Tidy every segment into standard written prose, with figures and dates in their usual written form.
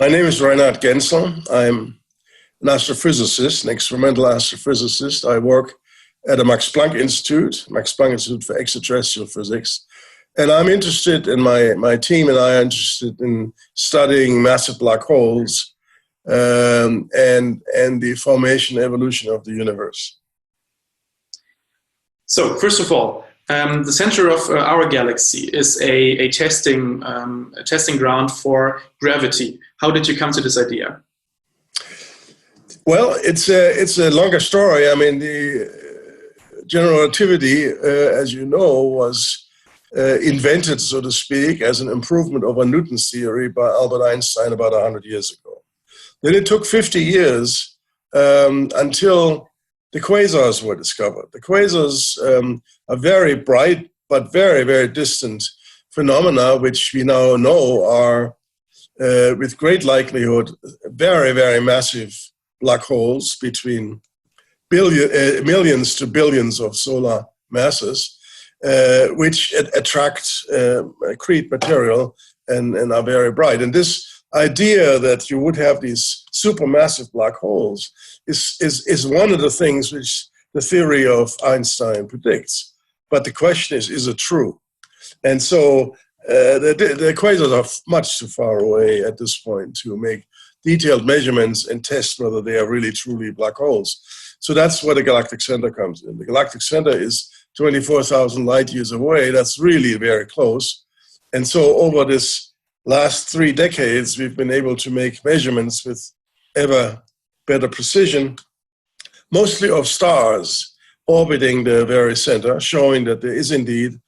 My name is Reinhard Genzel. I'm an astrophysicist, an experimental astrophysicist. I work at the Max Planck Institute, Max Planck Institute for Extraterrestrial Physics. And I'm interested in, my team and I are interested in studying massive black holes and the formation and evolution of the universe. So first of all, the center of our galaxy is a testing ground for gravity. How did you come to this idea? Well, it's a longer story. I mean, the general relativity, as you know, was invented, so to speak, as an improvement over Newton's theory by Albert Einstein about 100 years ago. Then it took 50 years until the quasars were discovered. The quasars are very bright, but very, very distant phenomena, which we now know are, with great likelihood, very, very massive black holes between millions to billions of solar masses, which attract, accrete material and are very bright. And this idea that you would have these supermassive black holes is one of the things which the theory of Einstein predicts. But the question is it true? And so the quasars are much too far away at this point to make detailed measurements and test whether they are really truly black holes. So that's where the galactic center comes in. The galactic center is 24,000 light years away. That's really very close. And so over this last 3 decades, we've been able to make measurements with ever better precision, mostly of stars orbiting the very center, showing that there is indeed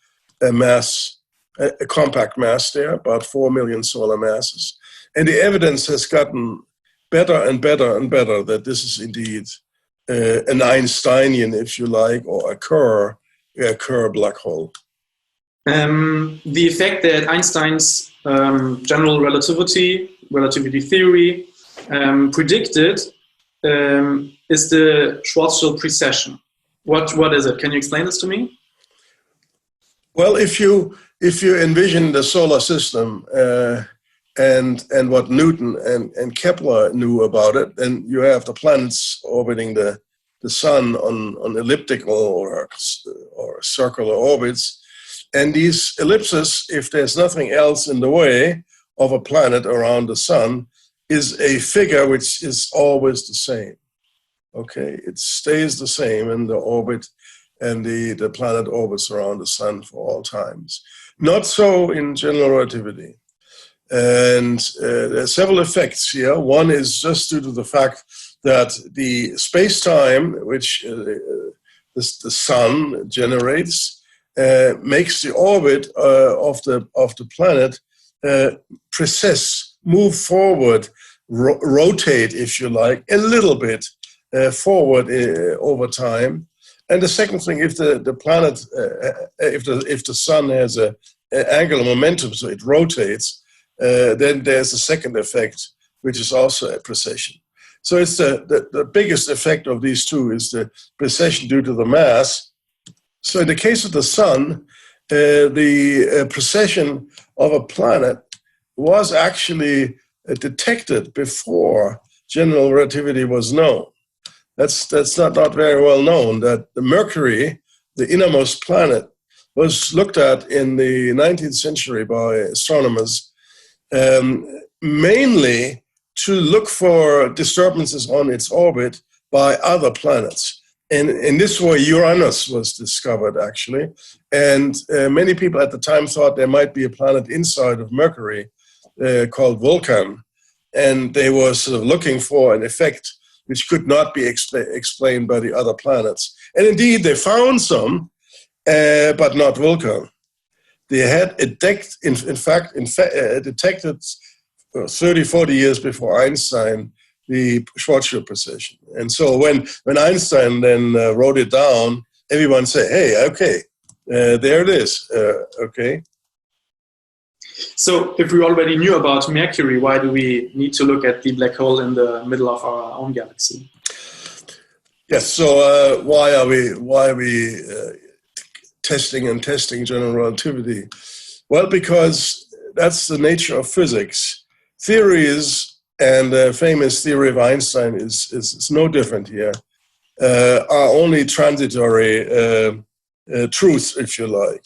a mass, a compact mass there, about 4 million solar masses. And the evidence has gotten better and better and better that this is indeed an Einsteinian, if you like, or a Kerr black hole. The effect that Einstein's general relativity theory predicted is the Schwarzschild precession. What is it? Can you explain this to me? Well, if you envision the solar system and what Newton and Kepler knew about it, then you have the planets orbiting the sun on elliptical or circular orbits. And these ellipses, if there's nothing else in the way of a planet around the sun, is a figure which is always the same. Okay, it stays the same in the orbit, and the planet orbits around the sun for all times. Not so in general relativity. And there are several effects here. One is just due to the fact that the space-time which the sun generates makes the orbit of the planet precess, move forward, rotate, if you like, a little bit forward over time. And the second thing, if the planet, if the sun has an angular momentum, so it rotates, then there's a second effect, which is also a precession. So it's the biggest effect of these two is the precession due to the mass. So in the case of the sun, the precession of a planet was actually detected before general relativity was known. That's not very well known, that the Mercury, the innermost planet, was looked at in the 19th century by astronomers, mainly to look for disturbances on its orbit by other planets. And in this way, Uranus was discovered, actually. And many people at the time thought there might be a planet inside of Mercury called Vulcan. And they were sort of looking for an effect which could not be explained by the other planets. And indeed, they found some, but not Vulcan. They had in fact detected 30, 40 years before Einstein the Schwarzschild precession. And so when Einstein then wrote it down, everyone said, hey, okay, there it is, okay. So if we already knew about Mercury, why do we need to look at the black hole in the middle of our own galaxy? Yes, so why are we testing general relativity? Well, because that's the nature of physics. Theories and the famous theory of Einstein is no different here, are only transitory truths, if you like.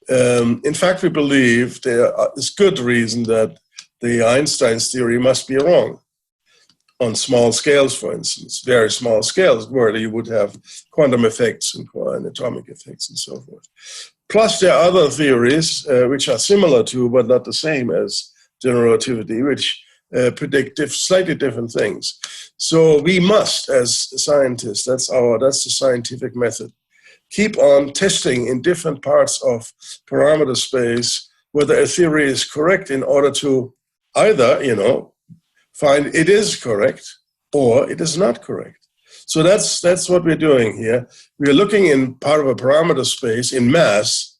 In fact, we believe there is good reason that the Einstein's theory must be wrong on small scales, for instance, very small scales, where you would have quantum effects and atomic effects and so forth. Plus, there are other theories which are similar to, but not the same as general relativity, which predict slightly different things. So we must, as scientists, that's the scientific method, keep on testing in different parts of parameter space whether a theory is correct in order to either, find it is correct or it is not correct. So that's what we're doing here. We're looking in part of a parameter space in mass,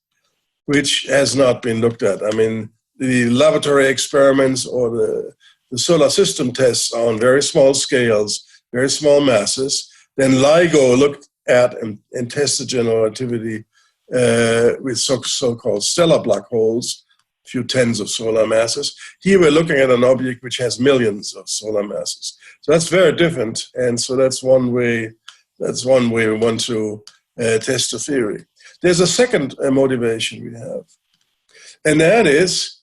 which has not been looked at. I mean, the laboratory experiments or the solar system tests are on very small scales, very small masses. Then LIGO looked at and tested general relativity with so-called stellar black holes, a few tens of solar masses. Here we're looking at an object which has millions of solar masses. So that's very different, and so that's one way we want to test the theory. There's a second motivation we have, and that is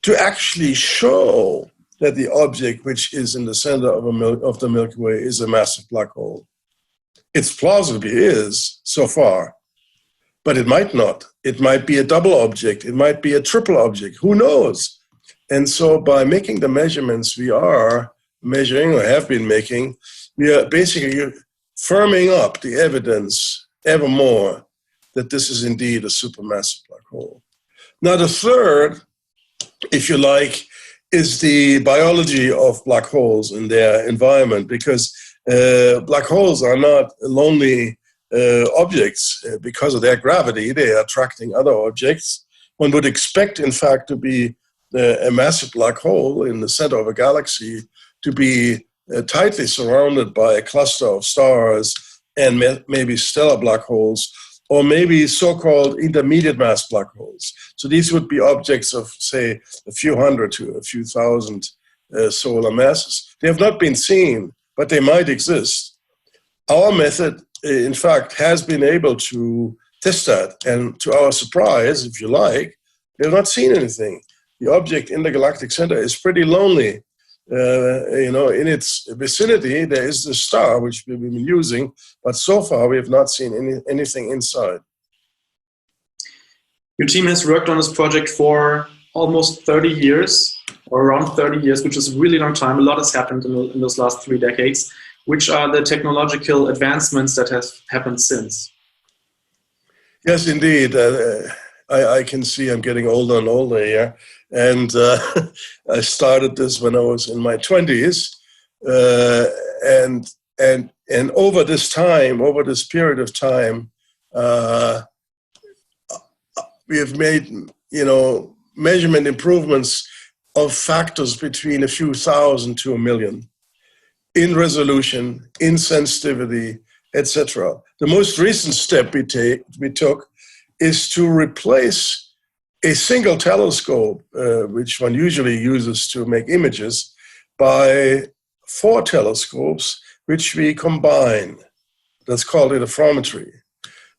to actually show that the object which is in the center of the Milky Way is a massive black hole. It plausibly is so far, but it might not. It might be a double object. It might be a triple object. Who knows? And so by making the measurements we are measuring or have been making, we are basically firming up the evidence ever more that this is indeed a supermassive black hole. Now the third, if you like, is the biology of black holes and their environment, because black holes are not lonely objects. Because of their gravity, they are attracting other objects. One would expect, in fact, to be a massive black hole in the center of a galaxy to be tightly surrounded by a cluster of stars and maybe stellar black holes, or maybe so-called intermediate mass black holes. So these would be objects of, say, a few hundred to a few thousand solar masses. They have not been seen, but they might exist. Our method, in fact, has been able to test that. And to our surprise, if you like, we have not seen anything. The object in the galactic center is pretty lonely. In its vicinity, there is the star, which we've been using, but so far we have not seen anything inside. Your team has worked on this project for almost 30 years, or around 30 years, which is a really long time. A lot has happened in those last 3 decades. Which are the technological advancements that have happened since? Yes, indeed. I can see I'm getting older and older here. And I started this when I was in my 20s. And over this time, over this period of time, we have made, measurement improvements of factors between a few thousand to a million in resolution, in sensitivity, etc. The most recent step we took is to replace a single telescope, which one usually uses to make images, by 4 telescopes, which we combine. That's called interferometry.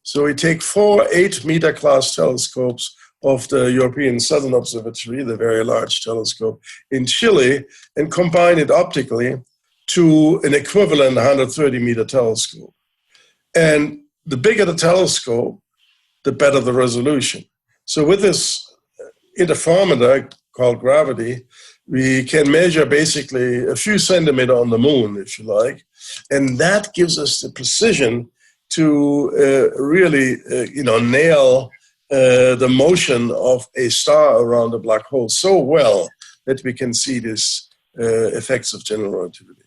So we take 4 8-meter class telescopes of the European Southern Observatory, the very large telescope in Chile, and combine it optically to an equivalent 130-meter telescope. And the bigger the telescope, the better the resolution. So with this interferometer called gravity, we can measure basically a few centimeters on the moon, if you like, and that gives us the precision to really, nail the motion of a star around a black hole so well that we can see these effects of general relativity.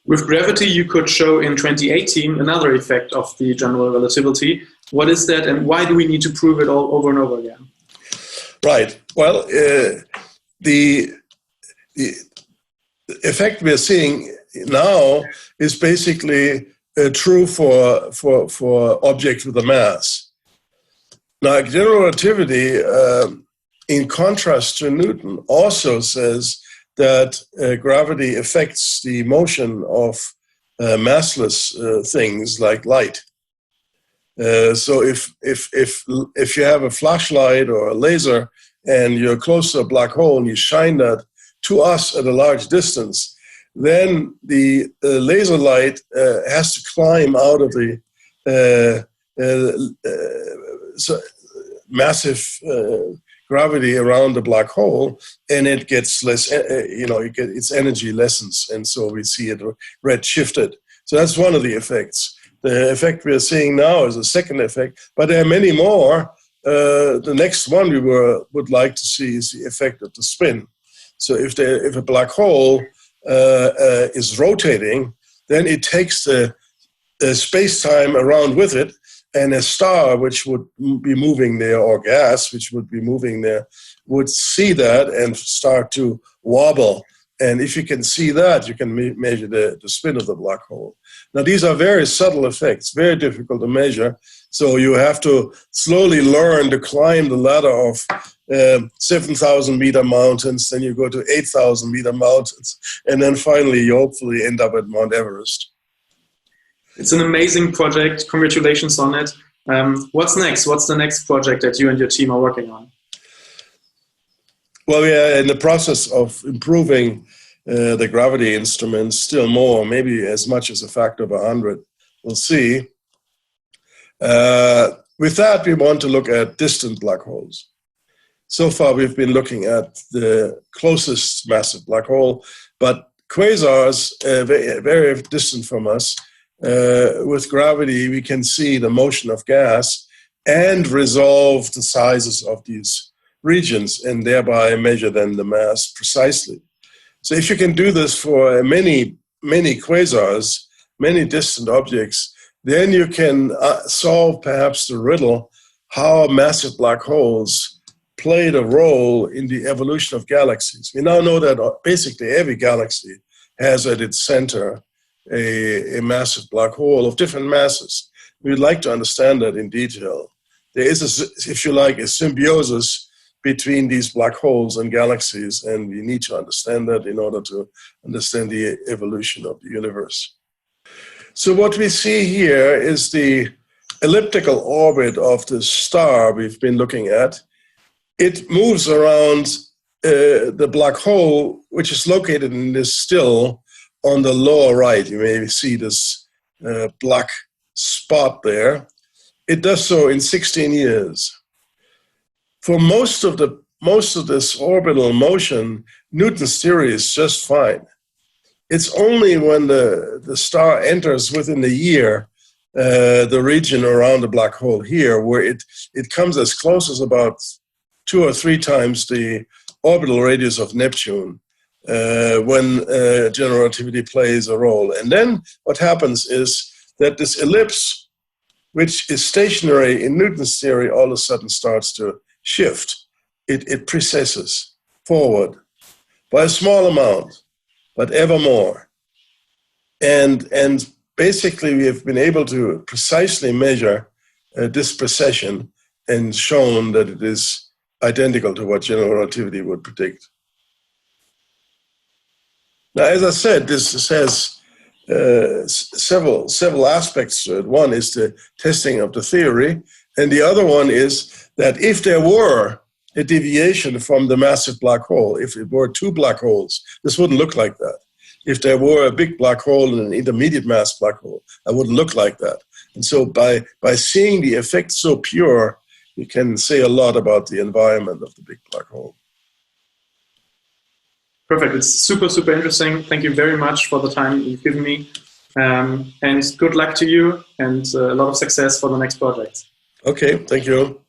With gravity, you could show in 2018 another effect of the general relativity. What is that, and why do we need to prove it all over and over again? Right. Well, the effect we're seeing now is basically true for objects with a mass. Now, general relativity, in contrast to Newton, also says that gravity affects the motion of massless things like light. So if you have a flashlight or a laser and you're close to a black hole and you shine that to us at a large distance, then the laser light has to climb out of the massive gravity around the black hole, and it gets less, its energy lessens, and so we see it red-shifted. So that's one of the effects. The effect we are seeing now is a second effect, but there are many more. The next one we would like to see is the effect of the spin. So if a black hole is rotating, then it takes the space-time around with it, and a star which would be moving there, or gas which would be moving there, would see that and start to wobble. And if you can see that, you can measure the spin of the black hole. Now, these are very subtle effects, very difficult to measure. So you have to slowly learn to climb the ladder of 7,000-meter mountains, then you go to 8,000-meter mountains, and then finally you hopefully end up at Mount Everest. It's an amazing project. Congratulations on it. What's next? What's the next project that you and your team are working on? Well, we are in the process of improving the gravity instruments still more, maybe as much as a factor of 100. We'll see. With that, we want to look at distant black holes. So far, we've been looking at the closest massive black hole, but quasars, very, very distant from us, with gravity, we can see the motion of gas and resolve the sizes of these regions and thereby measure then the mass precisely. So if you can do this for many, many quasars, many distant objects, then you can solve perhaps the riddle how massive black holes played a role in the evolution of galaxies. We now know that basically every galaxy has at its center a massive black hole of different masses. We'd like to understand that in detail. There is, if you like, a symbiosis between these black holes and galaxies, and we need to understand that in order to understand the evolution of the universe. So what we see here is the elliptical orbit of the star we've been looking at. It moves around the black hole, which is located in this still on the lower right. You may see this black spot there. It does so in 16 years. For most of this orbital motion, Newton's theory is just fine. It's only when the star enters within a year the region around the black hole here, where it comes as close as about 2 or 3 times the orbital radius of Neptune, when general relativity plays a role. And then what happens is that this ellipse, which is stationary in Newton's theory, all of a sudden starts to shift. It precesses forward by a small amount, but ever more. And basically we have been able to precisely measure this precession and shown that it is identical to what general relativity would predict. Now, as I said, this has several aspects to it. One is the testing of the theory, and the other one is that if there were a deviation from the massive black hole, if it were 2 black holes, this wouldn't look like that. If there were a big black hole and an intermediate mass black hole, it wouldn't look like that. And so by seeing the effect so pure, you can say a lot about the environment of the big black hole. Perfect. It's super, super interesting. Thank you very much for the time you've given me. And good luck to you and a lot of success for the next project. Okay, thank you.